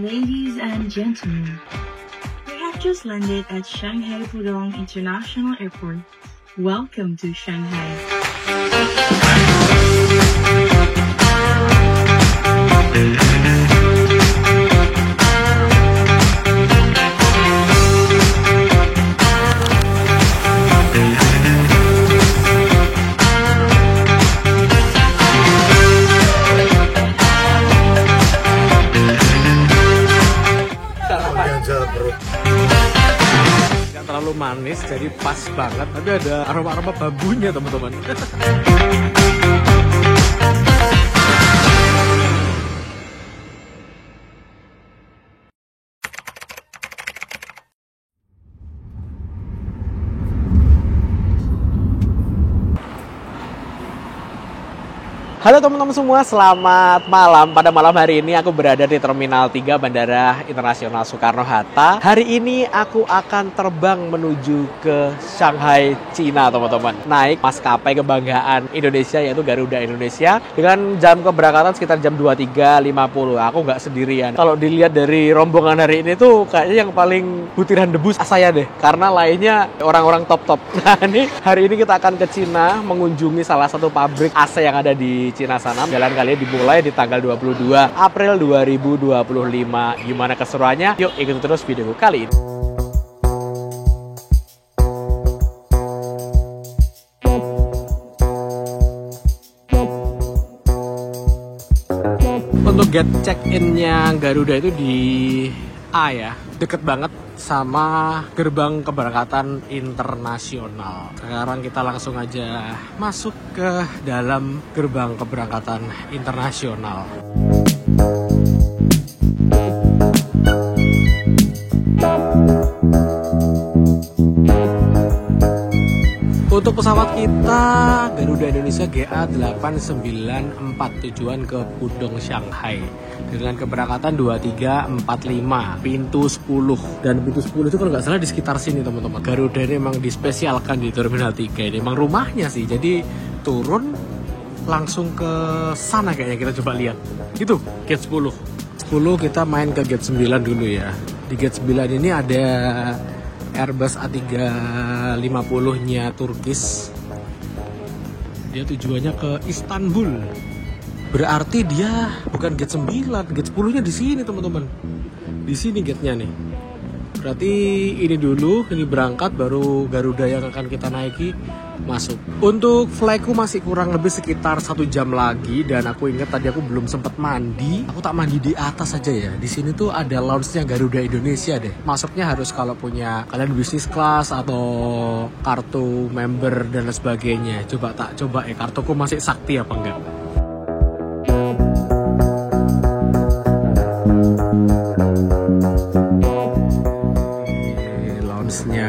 Ladies and gentlemen, we have just landed at Shanghai Pudong International Airport. Welcome to Shanghai. Gak terlalu manis, jadi pas banget. Tapi ada aroma-aroma bambunya, teman-teman. Halo teman-teman semua, selamat malam. Pada malam hari ini aku berada di Terminal 3 Bandara Internasional Soekarno-Hatta. Hari ini aku akan terbang menuju ke Shanghai, Cina, teman-teman. Naik maskapai kebanggaan Indonesia, yaitu Garuda Indonesia. Dengan jam keberangkatan sekitar jam 23.50. Aku nggak sendirian. Kalau dilihat dari rombongan hari ini tuh kayaknya yang paling butiran debu saya deh. Karena lainnya orang-orang top-top. Nah ini hari ini kita akan ke Cina mengunjungi salah satu pabrik AC yang ada di Cina sana. Jalan kalian dimulai di tanggal 22 April 2025. Gimana keseruannya? Yuk ikuti terus videoku kali ini. Untuk gate check-in-nya Garuda itu di A ya, deket banget sama gerbang keberangkatan internasional. Sekarang kita langsung aja masuk ke dalam gerbang keberangkatan internasional. Untuk pesawat kita Garuda Indonesia GA894 tujuan ke Pudong Shanghai dengan keberangkatan 2345 pintu 10, dan pintu 10 itu kalau nggak salah di sekitar sini teman-teman. Garuda ini memang dispesialkan di Terminal 3 ini, memang rumahnya sih, jadi turun langsung ke sana kayaknya. Kita coba lihat itu gate 10 kita main ke gate 9 dulu ya. Di gate 9 ini ada Airbus A350-nya Turkish. Dia tujuannya ke Istanbul. Berarti dia bukan gate 9, gate 10-nya di sini, teman-teman. Di sini gate-nya nih. Berarti ini dulu, ini berangkat baru Garuda yang akan kita naiki masuk. Untuk flightku masih kurang lebih sekitar 1 jam lagi, dan aku ingat tadi aku belum sempat mandi. Aku tak mandi di atas aja ya. Di sini tuh ada lounge-nya Garuda Indonesia deh. Masuknya harus kalau punya kalian bisnis class atau kartu member dan sebagainya. Coba ya kartuku masih sakti apa enggak.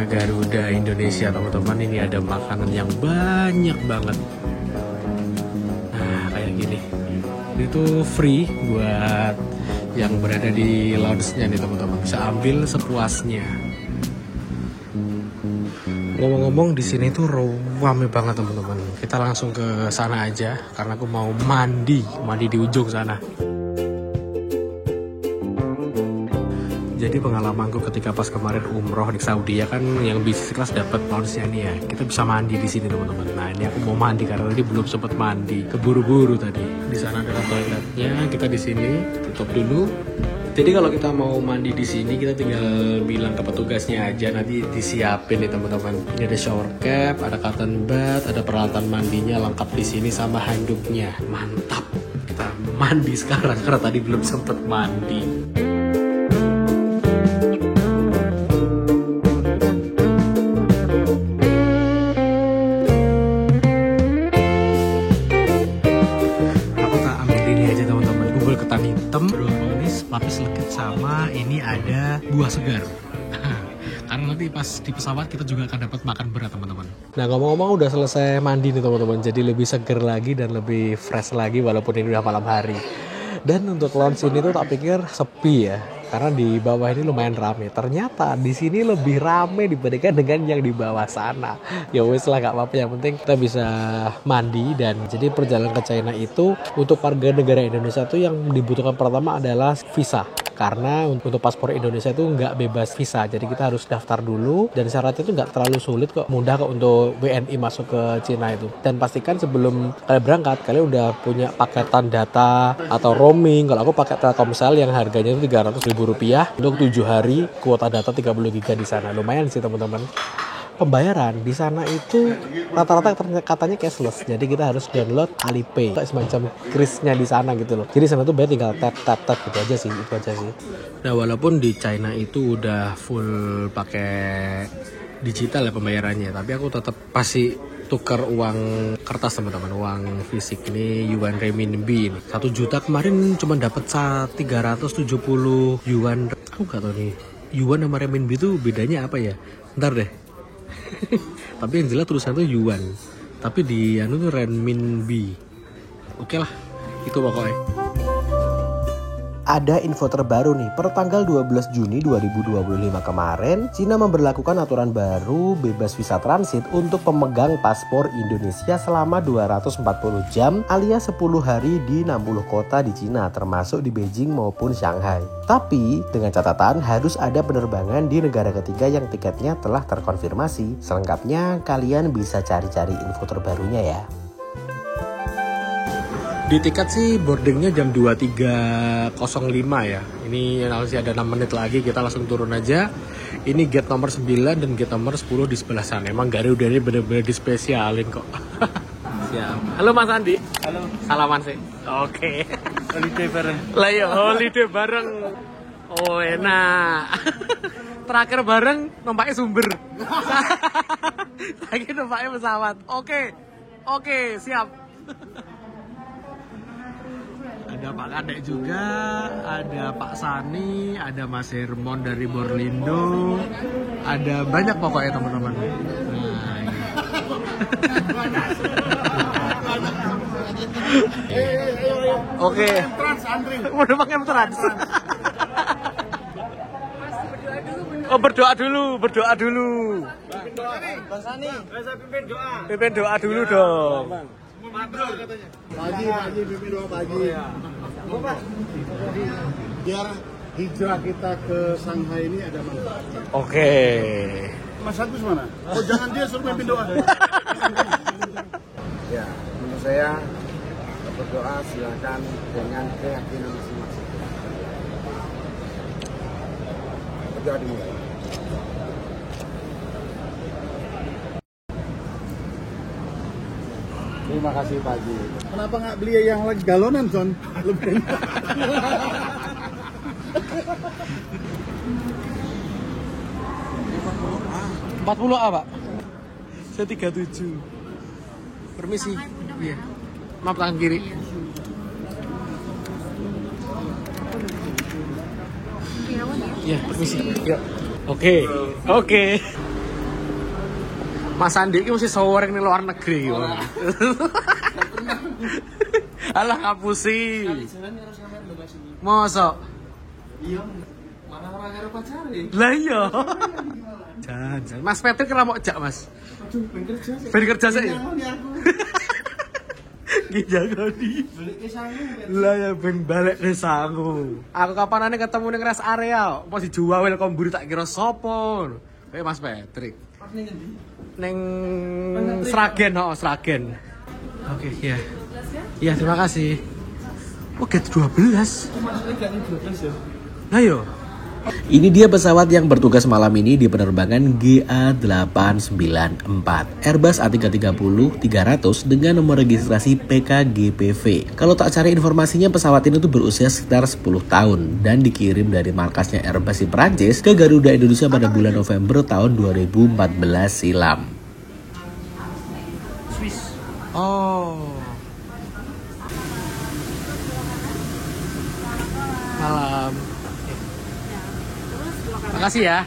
Garuda Indonesia, teman-teman. Ini ada makanan yang banyak banget. Nah kayak gini, ini tuh free buat yang berada di lounge-nya nih, teman-teman. Bisa ambil sepuasnya. Ngomong-ngomong, di sini tuh ramai banget, teman-teman. Kita langsung ke sana aja karena aku mau mandi di ujung sana. Jadi pengalamanku ketika pas kemarin umroh di Saudi ya kan, yang bisnis kelas dapat lounge-nya nih ya. Kita bisa mandi di sini, teman-teman. Nah ini aku mau mandi karena tadi belum sempat mandi, keburu-buru tadi. Di sana ada toiletnya, kita di sini tutup dulu. Jadi kalau kita mau mandi di sini kita tinggal bilang ke petugasnya aja, nanti disiapin nih, teman-teman. Ini ada shower cap, ada cotton bud, ada peralatan mandinya lengkap di sini sama handuknya. Mantap. Kita mandi sekarang karena tadi belum sempat mandi. Lapis legit sama ini ada buah segar. Karena nanti pas di pesawat kita juga akan dapat makan berat, teman-teman. Nah ngomong-ngomong udah selesai mandi nih, teman-teman. Jadi lebih seger lagi dan lebih fresh lagi walaupun ini udah malam hari. Dan untuk lounge ini tuh tak pikir sepi ya, karena di bawah ini lumayan rame. Ternyata di sini lebih rame dibandingkan dengan yang di bawah sana. Ya wes lah, gak apa-apa, yang penting kita bisa mandi. Dan jadi perjalanan ke China itu untuk warga negara Indonesia tuh yang dibutuhkan pertama adalah visa. karena untuk paspor Indonesia itu nggak bebas visa, jadi kita harus daftar dulu dan syaratnya itu nggak terlalu sulit kok, mudah kok untuk WNI masuk ke Cina itu. Dan pastikan sebelum kalian berangkat kalian udah punya paketan data atau roaming. Kalau aku pakai Telkomsel yang harganya itu Rp300.000 untuk 7 hari, kuota data 30 GB di sana. Lumayan sih teman-teman. Pembayaran di sana itu rata-rata katanya cashless, jadi kita harus download Alipay, kayak semacam krisnya di sana gitu loh. Jadi sana tuh bayar tinggal tap gitu aja sih, itu aja sih. Nah walaupun di China itu udah full pakai digital ya pembayarannya, tapi aku tetap pasti tukar uang kertas teman-teman, uang fisik. Ini yuan renminbi ini 1 juta kemarin cuma dapat 370 yuan. Aku nggak tahu nih yuan sama renminbi itu bedanya apa ya, ntar deh. Tapi yang jelas tulisan itu yuan, tapi di anu tuh renminbi. Oke lah, itu pokoknya. Ada info terbaru nih, per tanggal 12 Juni 2025 kemarin, Cina memberlakukan aturan baru bebas visa transit untuk pemegang paspor Indonesia selama 240 jam alias 10 hari di 60 kota di Cina, termasuk di Beijing maupun Shanghai. Tapi dengan catatan harus ada penerbangan di negara ketiga yang tiketnya telah terkonfirmasi. Selengkapnya kalian bisa cari-cari info terbarunya ya. Di tiket sih boardingnya jam 23.05 ya. Ini masih ada 6 menit lagi, kita langsung turun aja. Ini gate nomor 9 dan gate nomor 10 di sebelah sana. Emang Garuda ini bener-bener dispesialin kok. Siap. Halo Mas Andi. Halo. Salaman sih. Oke. Holiday bareng. Lah ya holiday bareng. Oh enak. Terakhir bareng nampaknya sumber. Lagi nampaknya pesawat. Oke, siap. Ada Pak Kadek juga, ada Pak Sani, ada Mas Hermon dari Borlindo, ada banyak pokoknya teman-teman. Nah, ini. Oke. Mau pakai trans. Oh berdoa dulu. Bang Sani, saya pimpin doa. Pimpin doa dulu dong. Pagi, pimpin doa pagi. Biar hijrah kita ke Shanghai ini ada manfaat. Oke. Mas Agus mana? Oh jangan dia suruh pimpin doa. Ya, menurut saya berdoa silakan dengan keyakinan masing-masing. Berdoa dimulai. Terima kasih Pak Haji. Kenapa nggak beli yang lagi galonan, Son? Lebih. 40 A, Pak. Saya 37. Permisi. Iya. Maaf tangan kiri. Iya, permisi. Ya. Oke. Mas Andi ini mesti sore ning luar negeri gitu. Alah ngapusi. Mosok. Iya, malah orang karo pacare. Lah iya. Jangan. Mas Patrick kira mau jak, Mas. Aduh, ben Ben kerja sih. Nggih jagoni. Balik ke sangu. Lah ya ben balik ke sangu. Aku kapanane ketemu ning rest area, apa dijual welcome buri tak kira sapa. Kayak Mas Patrick. Pas ning endi? Neng Sragen. Oke, ya. Ya, terima kasih. Oh, gate 12. Maksudnya gak ning 12 ya. Nah, yo. Ini dia pesawat yang bertugas malam ini di penerbangan GA894 Airbus A330-300 dengan nomor registrasi PKGPV. Kalau tak cari informasinya, pesawat ini tuh berusia sekitar 10 tahun dan dikirim dari markasnya Airbus di Perancis ke Garuda Indonesia pada bulan November tahun 2014 silam. Swiss. Oh. Malam. Makasih ya.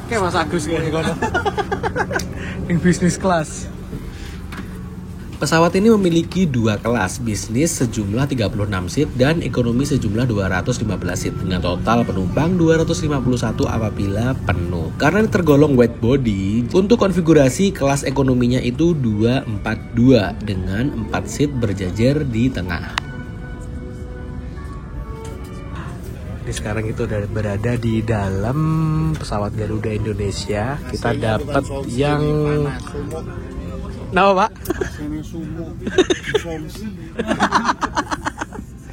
Kayak Mas Agus kayak kono. Yang bisnis kelas. Pesawat ini memiliki dua kelas, bisnis sejumlah 36 seat dan ekonomi sejumlah 215 seat dengan total penumpang 251 apabila penuh. Karena ini tergolong wide body, untuk konfigurasi kelas ekonominya itu 242 dengan 4 seat berjajar di tengah. Ini sekarang itu udah berada di dalam pesawat Garuda Indonesia. Kita dapat yang Pak?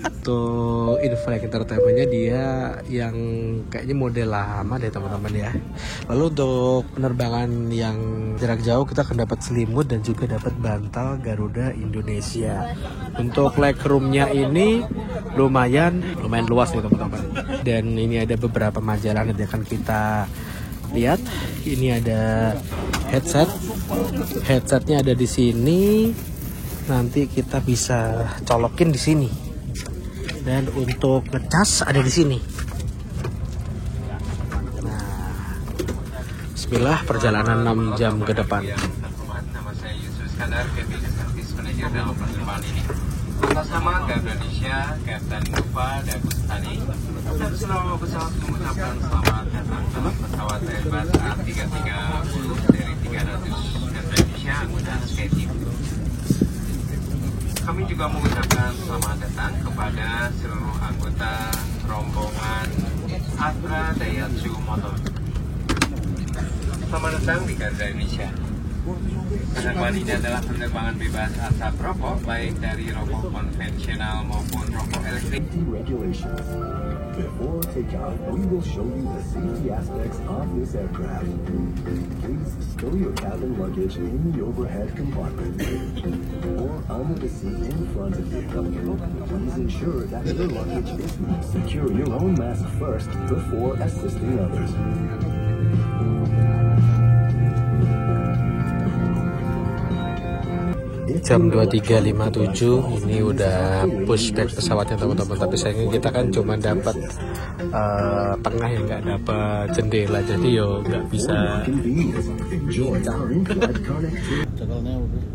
Untuk in-flight entertainment-nya dia yang kayaknya model lama deh teman-teman ya. Lalu untuk penerbangan yang jarak jauh kita akan dapat selimut dan juga dapat bantal Garuda Indonesia. Untuk legroom-nya ini lumayan luas nih teman-teman. Dan ini ada beberapa majalah nanti akan kita lihat. Ini ada headsetnya ada di sini, nanti kita bisa colokin di sini, dan untuk ngecas ada di sini. Nah, bismillah, perjalanan 6 jam ke depan. Nama saya Yusuf Skandar, Cabinet Service Manager dalam penerbangan ini. Bersama Garuda Indonesia, Kapten Nova dan Bustani, dan seluruh pesawat mengucapkan selamat datang dalam pesawat Airbus A330 dari 300 Garuda Indonesia anggota SkyTeam. Kami juga mengucapkan selamat datang kepada seluruh anggota rombongan Astra Daihatsu Motor. Selamat datang di Garuda Indonesia. Penerbangan ini adalah penerbangan bebas asap rokok, baik dari rokok konvensional maupun rokok elektrik. Before takeoff, we will show you the safety aspects of this aircraft. Please stow your cabin luggage in the overhead compartment or under the seat in front of you. Please ensure that your luggage is secure your own mask first before assisting others. Jam 23.57 ini udah pushback pesawatnya teman-teman, tapi sayangnya kita kan cuma dapat tengah ya, nggak dapat jendela, jadi yo nggak bisa.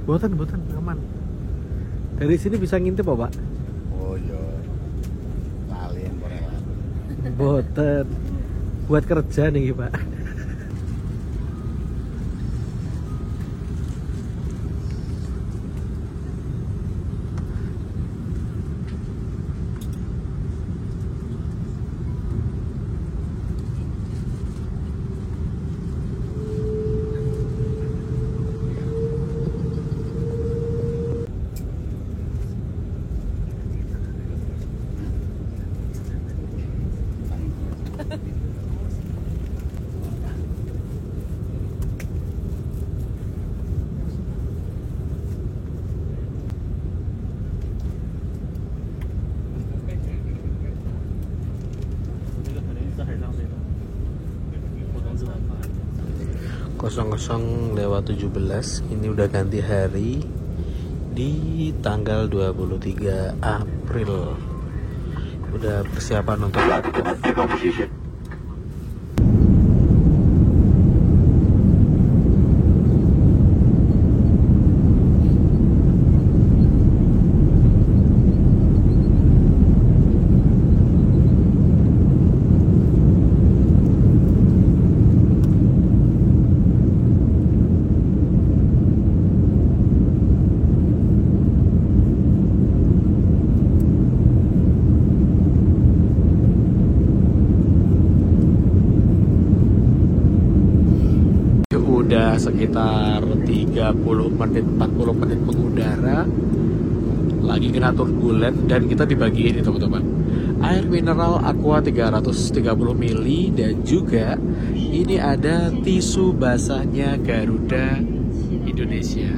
Boten aman. Dari sini bisa ngintip Pak? Oh iya, kalian Boten buat kerja nih Pak. lewat 17 ini udah ganti hari di tanggal 23 April. Udah persiapan untuk udah sekitar 30 menit 40 menit mengudara, lagi kena turbulen dan kita dibagiin teman-teman air mineral aqua 330 ml dan juga ini ada tisu basahnya Garuda Indonesia.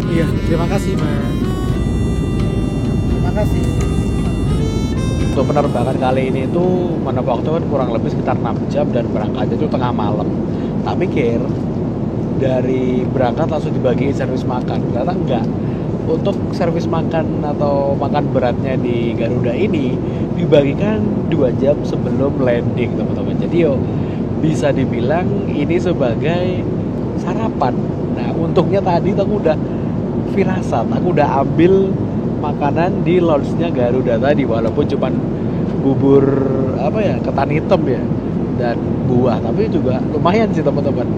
Iya, terima kasih Mas. Terima kasih. Untuk penerbangan kali ini tuh menempuh waktu kan kurang lebih sekitar 6 jam dan berangkatnya itu tengah malam. Tak pikir dari berangkat langsung dibagiin servis makan, ternyata enggak. Untuk servis makan atau makan beratnya di Garuda ini dibagikan 2 jam sebelum landing teman-teman. Jadi bisa dibilang ini sebagai sarapan. Nah untungnya tadi aku udah firasat, aku udah ambil makanan di lounge-nya Garuda tadi, walaupun cuman bubur ketan hitam ya dan buah, tapi juga lumayan sih teman-teman.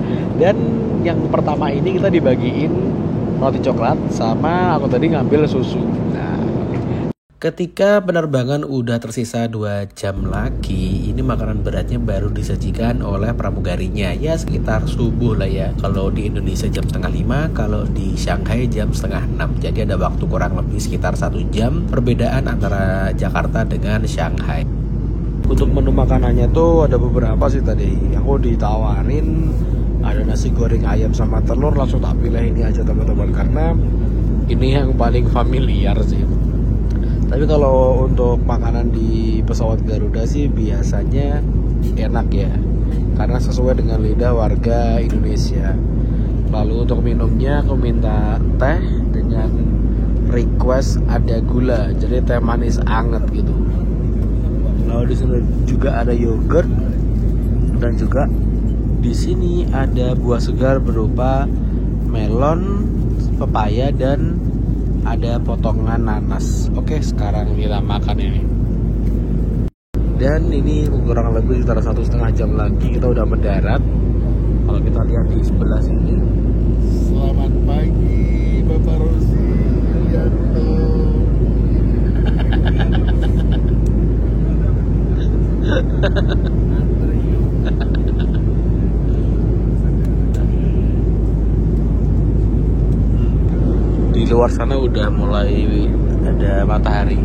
Dan yang pertama ini kita dibagiin roti coklat sama aku tadi ngambil susu. Nah, ketika penerbangan udah tersisa 2 jam lagi, ini makanan beratnya baru disajikan oleh pramugarinya. Ya sekitar subuh lah ya. Kalau di Indonesia jam 4:30, kalau di Shanghai jam 5:30. Jadi ada waktu kurang lebih sekitar 1 jam perbedaan antara Jakarta dengan Shanghai. Untuk menu makanannya tuh ada beberapa sih tadi. Aku ditawarin ada nasi goreng ayam sama telur, langsung tak pilih ini aja teman-teman karena ini yang paling familiar sih. Tapi kalau untuk makanan di pesawat Garuda sih biasanya enak ya, karena sesuai dengan lidah warga Indonesia. Lalu untuk minumnya aku minta teh dengan request ada gula, jadi teh manis anget gitu. Lalu di sini juga ada yogurt dan juga di sini ada buah segar berupa melon, pepaya, dan ada potongan nanas. Oke, sekarang kita makan ini. Dan ini kurang lebih sekitar 1,5 jam lagi kita udah mendarat. Kalau kita lihat di sebelah sini. Selamat pagi, Bapak Rosi Yanto. Di luar sana udah mulai ada matahari.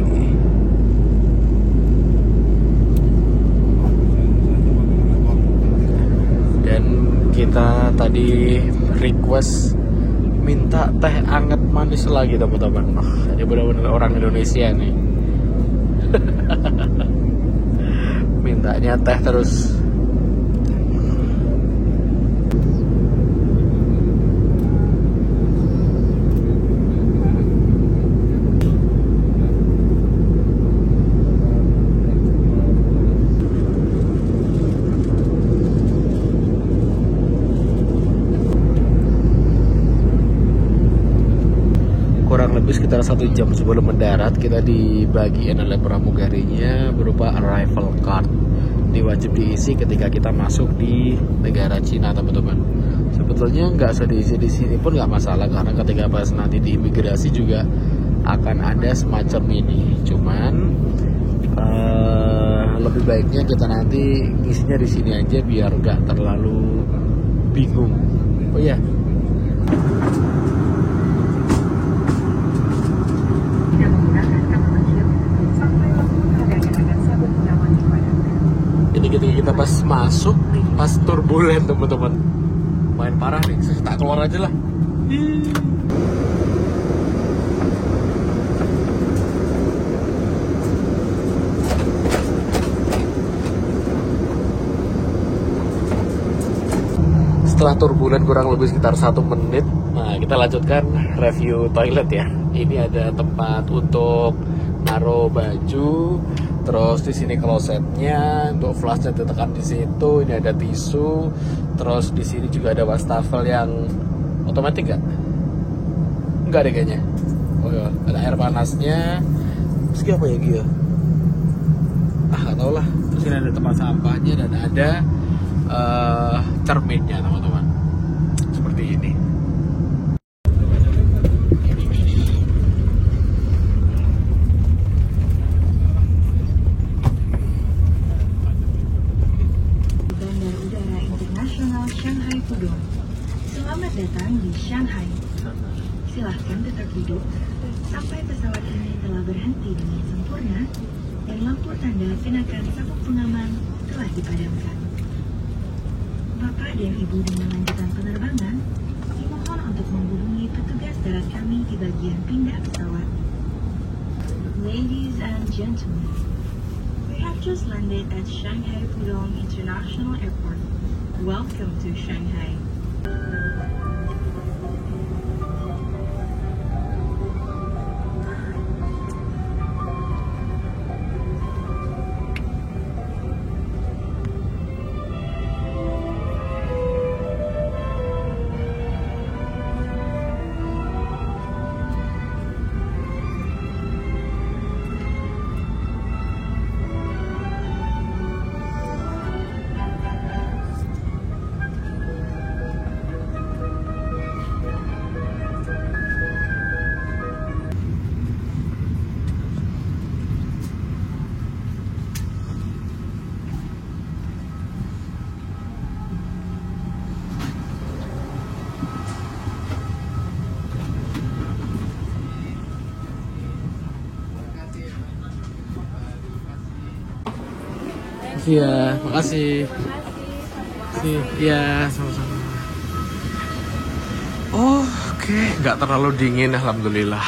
Dan kita tadi request minta teh anget manis lagi teman-teman. Ini benar-benar orang Indonesia nih. Mintanya teh terus. Kurang lebih sekitar 1 jam sebelum mendarat kita dibagiin oleh pramugarinya berupa arrival card. Ini wajib diisi ketika kita masuk di negara Cina teman-teman. Sebetulnya nggak usah diisi di sini pun nggak masalah, karena ketika pas nanti di imigrasi juga akan ada semacam ini. Cuman lebih baiknya kita nanti ngisinya di sini aja biar nggak terlalu bingung. Oh iya. Kita pas masuk, pas turbulen teman-teman, main parah nih, tak keluar aja lah. Setelah turbulen kurang lebih sekitar 1 menit, nah kita lanjutkan review toilet ya. Ini ada tempat untuk naruh baju. Terus di sini klosetnya, untuk flashnya ditekan di situ. Ini ada tisu. Terus di sini juga ada wastafel yang otomatis enggak deh kayaknya. Oh ya, ada air panasnya. Terus apa ya Gia? Nggak tahu lah. Terus ini ada tempat sampahnya dan ada cerminnya teman-teman. Seperti ini. Shanghai Pudong. Selamat datang di Shanghai. Silahkan tetap duduk sampai pesawat ini telah berhenti dengan sempurna dan lampu tanda kenakan sabuk pengaman telah dipadamkan. Bapak dan Ibu dengan lanjutan penerbangan dimohon untuk menghubungi petugas darat kami di bagian pindah pesawat. Ladies and gentlemen, we have just landed at Shanghai Pudong International Airport. Welcome to Shanghai. Iya, makasih. Iya, sama-sama. Oke, nggak terlalu dingin, alhamdulillah.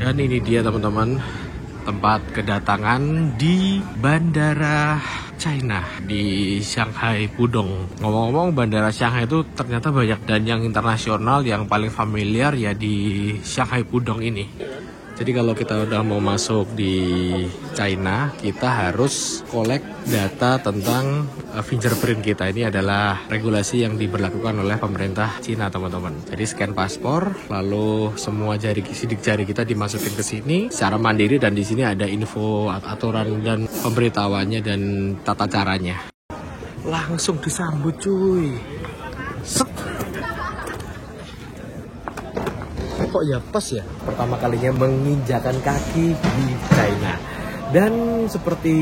Dan ini dia teman-teman, tempat kedatangan di Bandara China di Shanghai Pudong. Ngomong-ngomong, Bandara Shanghai itu ternyata banyak, dan yang internasional yang paling familiar ya di Shanghai Pudong ini. Jadi kalau kita udah mau masuk di China, kita harus collect data tentang fingerprint kita. Ini adalah regulasi yang diberlakukan oleh pemerintah Cina, teman-teman. Jadi scan paspor, lalu semua sidik jari kita dimasukin ke sini secara mandiri, dan di sini ada info, aturan dan pemberitahuannya dan tata caranya. Langsung disambut cuy. Set. Kok ya pas ya pertama kalinya menginjakan kaki di China. Dan seperti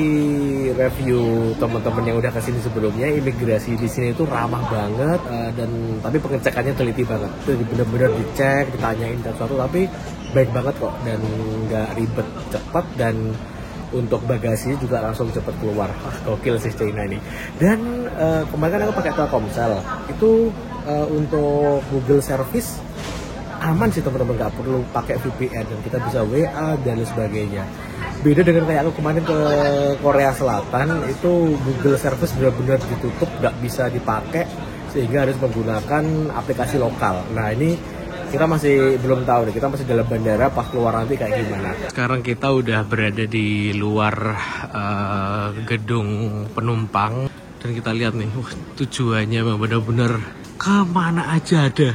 review teman-teman yang udah kesini sebelumnya, imigrasi di sini itu ramah banget, dan tapi pengecekannya teliti banget. Jadi benar-benar dicek, ditanyain sesuatu, tapi baik banget kok, dan nggak ribet, cepat, dan untuk bagasinya juga langsung cepat keluar. Gokil sih China ini. Dan kemarin kan aku pakai Telkomsel itu, untuk Google Service aman sih teman-teman, nggak perlu pakai VPN, dan kita bisa WA dan sebagainya. Beda dengan kayak aku kemarin ke Korea Selatan, itu Google Service benar-benar ditutup, nggak bisa dipakai, sehingga harus menggunakan aplikasi lokal. Nah ini kita masih belum tahu nih, kita masih dalam bandara, pas keluar nanti kayak gimana. Sekarang kita udah berada di luar gedung penumpang, dan kita lihat nih, tujuannya benar-benar kemana aja ada.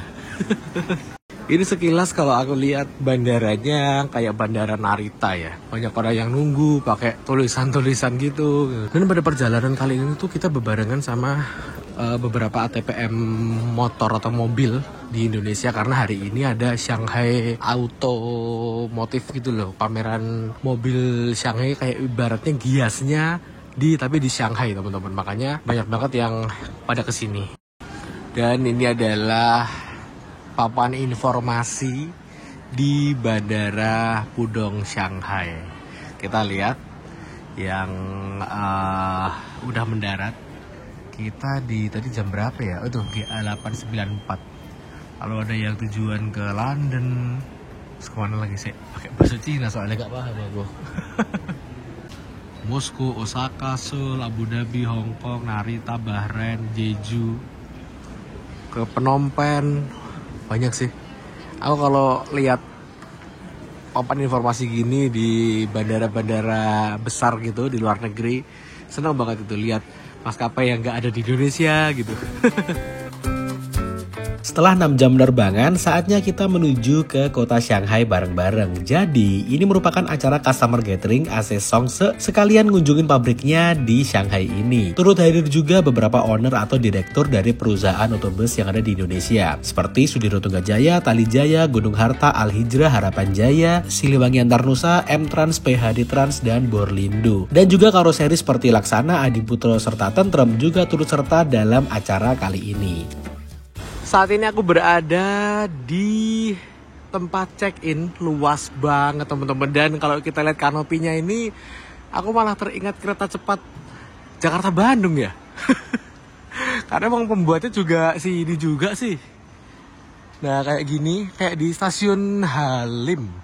Ini sekilas kalau aku lihat bandaranya kayak bandara Narita ya. Banyak orang yang nunggu pakai tulisan-tulisan gitu. Dan pada perjalanan kali ini tuh kita bebarengan sama beberapa ATPM motor atau mobil di Indonesia, karena hari ini ada Shanghai Automotive gitu loh. Pameran mobil Shanghai, kayak ibaratnya giasnya tapi di Shanghai teman-teman. Makanya banyak banget yang pada kesini. Dan ini adalah papan informasi di Bandara Pudong Shanghai. Kita lihat yang udah mendarat. Kita tadi jam berapa ya? Itu GA894. Kalau ada yang tujuan ke London, terus kemana lagi sih? Pakai bahasa Cina soalnya gak paham aku. Moskow, Osaka, Seoul, Abu Dhabi, Hong Kong, Narita, Bahrain, Jeju, ke Phnom Penh. Banyak sih. Aku kalau lihat papan informasi gini di bandara-bandara besar gitu di luar negeri, senang banget itu lihat maskapai yang nggak ada di Indonesia gitu. Setelah 6 jam penerbangan, saatnya kita menuju ke kota Shanghai bareng-bareng. Jadi, ini merupakan acara customer gathering AC Songse, sekalian ngunjungin pabriknya di Shanghai ini. Turut hadir juga beberapa owner atau direktur dari perusahaan otobus yang ada di Indonesia, seperti Sudiro Tunggajaya, Tali Jaya, Gunung Harta, Al Hijrah, Harapan Jaya, Siliwangi Antarnusa, M-Trans, PHD Trans, dan Borlindo. Dan juga karoseri seperti Laksana, Adiputro, serta Tentrem juga turut serta dalam acara kali ini. Saat ini aku berada di tempat check-in, luas banget teman-teman. Dan kalau kita lihat kanopinya ini, aku malah teringat kereta cepat Jakarta-Bandung ya. Karena emang pembuatnya juga ini juga sih. Nah kayak gini, kayak di stasiun Halim.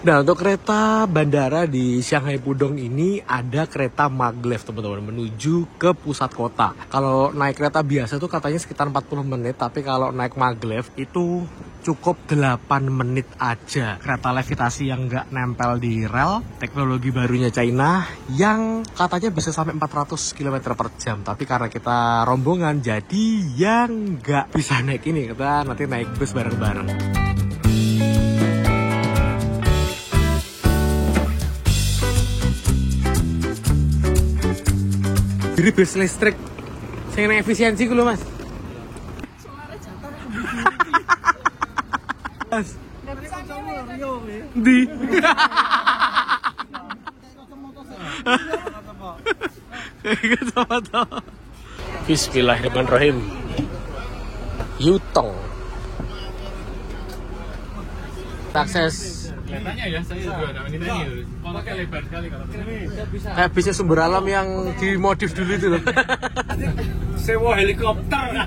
Nah untuk kereta bandara di Shanghai Pudong ini ada kereta maglev teman-teman, menuju ke pusat kota. Kalau naik kereta biasa tuh katanya sekitar 40 menit, tapi kalau naik maglev itu cukup 8 menit aja. Kereta levitasi yang nggak nempel di rel, teknologi barunya China yang katanya bisa sampai 400 km per jam. Tapi karena kita rombongan, jadi yang nggak bisa naik ini, kita nanti naik bus bareng-bareng. Jadi bus listrik saya naik efisiensi gue loh mas. Mas di Bismillahirrahmanirrahim. Yutong akses Tanya ya, saya juga ada wanitanya. Kotaknya lebar sekali kalau Kayak bisnya sumber alam yang dimodif dulu itu loh. sewa helikopter.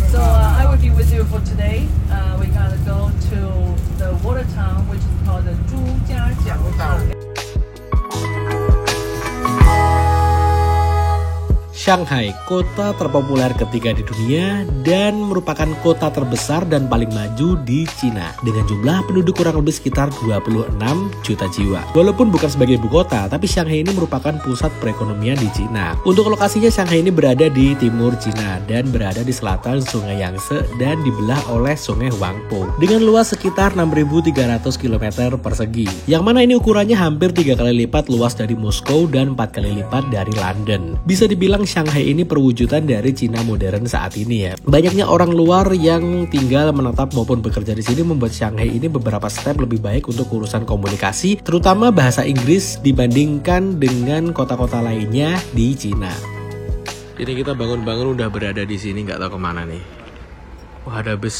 So I will be with you for today. We're gonna go to the water town, which is called the Zhujiajiao. Shanghai, kota terpopuler ketiga di dunia dan merupakan kota terbesar dan paling maju di Cina dengan jumlah penduduk kurang lebih sekitar 26 juta jiwa. Walaupun bukan sebagai ibu kota, tapi Shanghai ini merupakan pusat perekonomian di Cina. Untuk lokasinya, Shanghai ini berada di timur Cina dan berada di selatan Sungai Yangtze dan dibelah oleh Sungai Huangpu dengan luas sekitar 6.300 km persegi. Yang mana ini ukurannya hampir 3 kali lipat luas dari Moskow dan 4 kali lipat dari London. Bisa dibilang Shanghai ini perwujudan dari Cina modern saat ini ya. Banyaknya orang luar yang tinggal menetap maupun bekerja di sini membuat Shanghai ini beberapa step lebih baik untuk urusan komunikasi, terutama bahasa Inggris dibandingkan dengan kota-kota lainnya di Cina. Ini kita bangun-bangun udah berada di sini, nggak tahu kemana nih. Wah, ada bus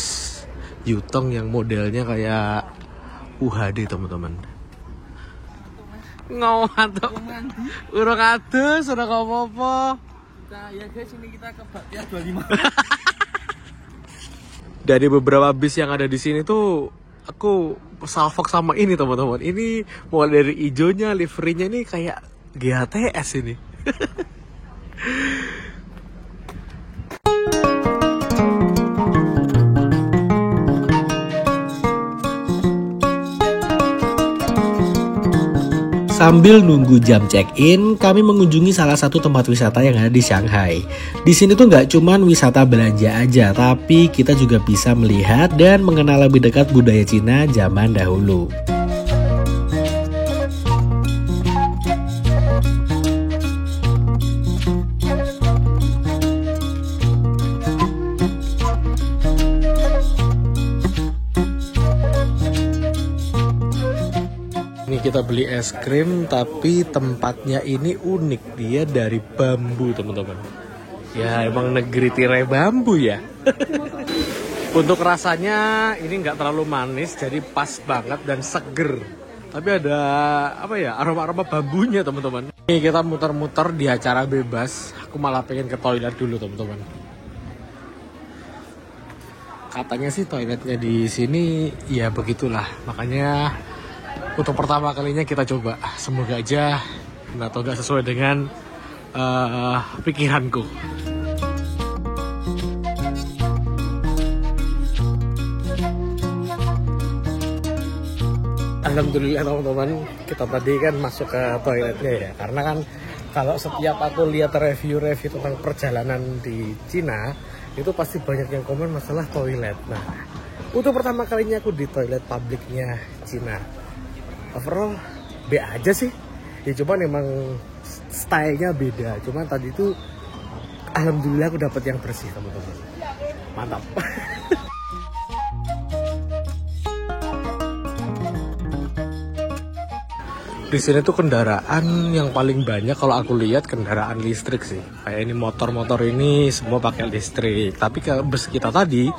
Yutong yang modelnya kayak UHD teman-teman. Ngawat urung adus, ora apa-apa. Ya guys, ini kita ke Baktiar 25. Dari beberapa bis yang ada di sini tuh aku salfok sama ini teman-teman. Ini mulai dari hijaunya, liverynya ini kayak GHTS ini. Sambil nunggu jam check-in, kami mengunjungi salah satu tempat wisata yang ada di Shanghai. Di sini tuh nggak cuman wisata belanja aja, tapi kita juga bisa melihat dan mengenal lebih dekat budaya Cina zaman dahulu. Kita beli es krim, tapi tempatnya ini unik, dia dari bambu teman-teman. Ya emang negeri tirai bambu ya. Untuk rasanya ini nggak terlalu manis, jadi pas banget dan seger. Tapi ada apa ya, aroma-aroma bambunya teman-teman. Ini kita muter-muter di acara bebas. Aku malah pengen ke toilet dulu teman-teman. Katanya sih toiletnya di sini ya begitulah, makanya untuk pertama kalinya kita coba. Semoga aja nggak sesuai dengan pikiranku. Alhamdulillah teman-teman, kita tadi kan masuk ke toiletnya ya. Karena kan kalau setiap aku lihat review-review tentang perjalanan di Cina, itu pasti banyak yang komen masalah toilet. Nah, untuk pertama kalinya aku di toilet publiknya Cina. Overall B aja sih ya, cuman emang stylenya beda. Cuman tadi itu alhamdulillah aku dapat yang bersih teman-teman, mantap. Di sini tuh kendaraan yang paling banyak kalau aku lihat kendaraan listrik sih. Kayak ini motor-motor ini semua pakai listrik. Tapi ke bus kita tadi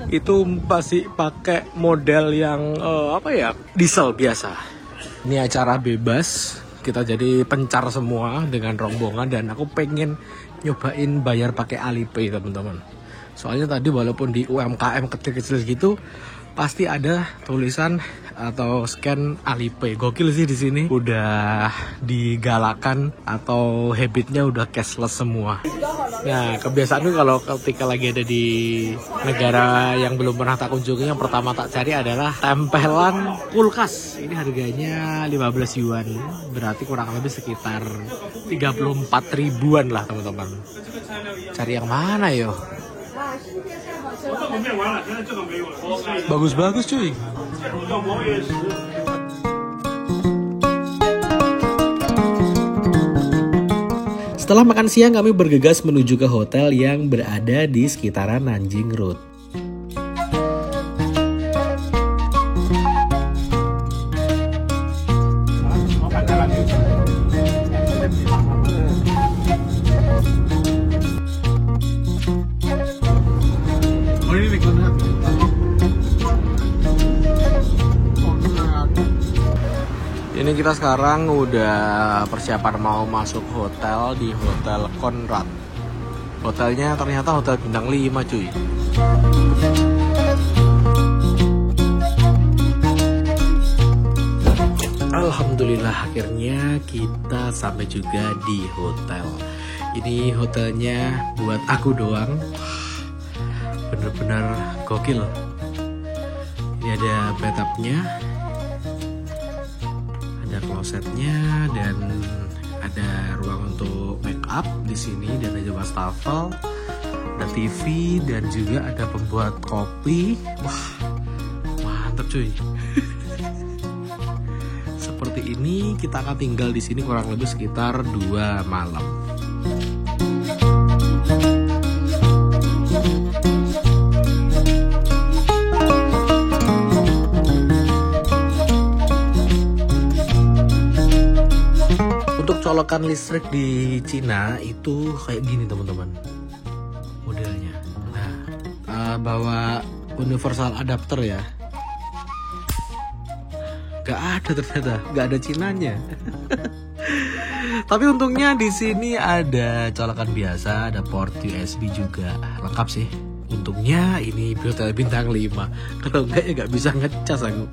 itu masih pakai model yang diesel biasa. Ini acara bebas, kita jadi pencar semua dengan rombongan dan aku pengen nyobain bayar pakai Alipay teman-teman. Soalnya tadi walaupun di UMKM kecil-kecil gitu pasti ada tulisan atau scan Alipay. Gokil sih di sini. Udah digalakan atau habitnya udah cashless semua. Nah, kebiasaanku kalau ketika lagi ada di negara yang belum pernah tak kunjungi, yang pertama tak cari adalah tempelan kulkas. Ini harganya 15 yuan, berarti kurang lebih sekitar 34 ribuan lah teman-teman. Cari yang mana yo? Bagus-bagus cuy. Setelah makan siang, kami bergegas menuju ke hotel yang berada di sekitaran Nanjing Road. Ini kita sekarang udah persiapan mau masuk hotel di Hotel Conrad. Hotelnya ternyata hotel bintang 5 cuy. Alhamdulillah akhirnya kita sampai juga di hotel. Ini hotelnya buat aku doang. Bener-bener gokil. Ini ada bathtubnya, ada klosetnya, dan ada ruang untuk make up di sini, dan ada wastafel, ada TV, dan juga ada pembuat kopi. Wah, mantap cuy. Seperti ini kita akan tinggal di sini kurang lebih sekitar 2 malam. Colokan listrik di Cina itu kayak gini teman-teman modelnya. Nah, bawa universal adapter ya. Gak ada ternyata, gak ada Cinanya. Tapi untungnya di sini ada colokan biasa, ada port USB juga, lengkap sih. Untungnya ini hotel bintang 5. Kalau enggak ya gak bisa ngecas aku.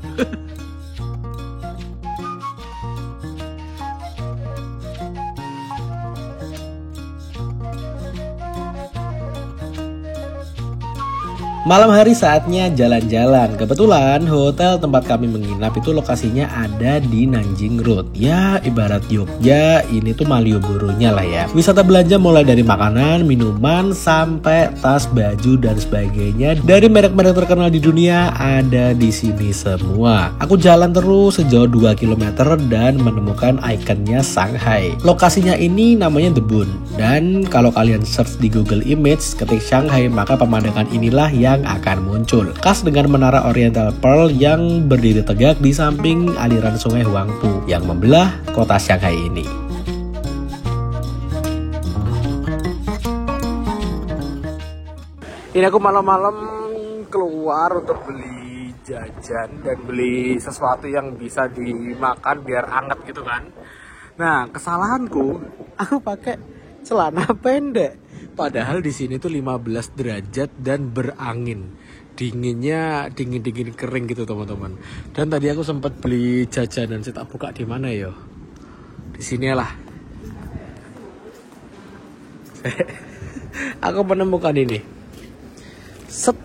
Malam hari saatnya jalan-jalan. Kebetulan hotel tempat kami menginap itu lokasinya ada di Nanjing Road. Ya ibarat Jogja, ini tuh Malioboro-nya lah ya. Wisata belanja mulai dari makanan, minuman, sampai tas, baju, dan sebagainya. Dari merek-merek terkenal di dunia ada di sini semua. Aku jalan terus sejauh 2 km dan menemukan ikonnya Shanghai. Lokasinya ini namanya The Bund. Dan kalau kalian search di Google Image ketik Shanghai, maka pemandangan inilah yang akan muncul. Khas dengan menara Oriental Pearl yang berdiri tegak di samping aliran sungai Huangpu yang membelah kota Shanghai ini. Ini aku malam-malam keluar untuk beli jajan dan beli sesuatu yang bisa dimakan biar anget gitu kan. Nah, kesalahanku, aku pakai celana pendek. Padahal di sini tuh 15 derajat dan berangin. Dinginnya dingin kering gitu teman-teman. Dan tadi aku sempat beli jajanan, saya tak buka di mana yo. Di sini lah. Aku menemukan ini. Set.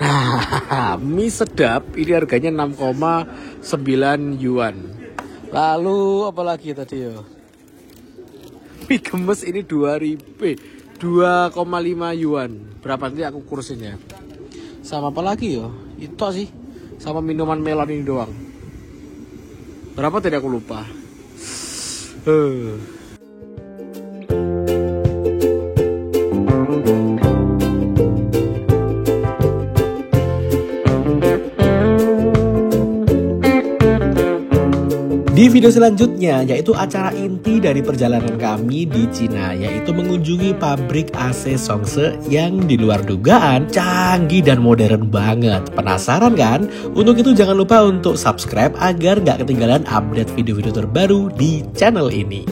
Nah, mie sedap ini harganya 6,9 yuan. Lalu apalagi tadi yo? Mie gemes ini 2,5 yuan. Berapa nanti aku kursinya. Sama apa lagi yo? Itu sih. Sama minuman melon ini doang. Berapa tadi aku lupa. Di video selanjutnya, yaitu acara inti dari perjalanan kami di Cina, yaitu mengunjungi pabrik AC Zhongse yang di luar dugaan canggih dan modern banget. Penasaran kan? Untuk itu jangan lupa untuk subscribe agar gak ketinggalan update video-video terbaru di channel ini.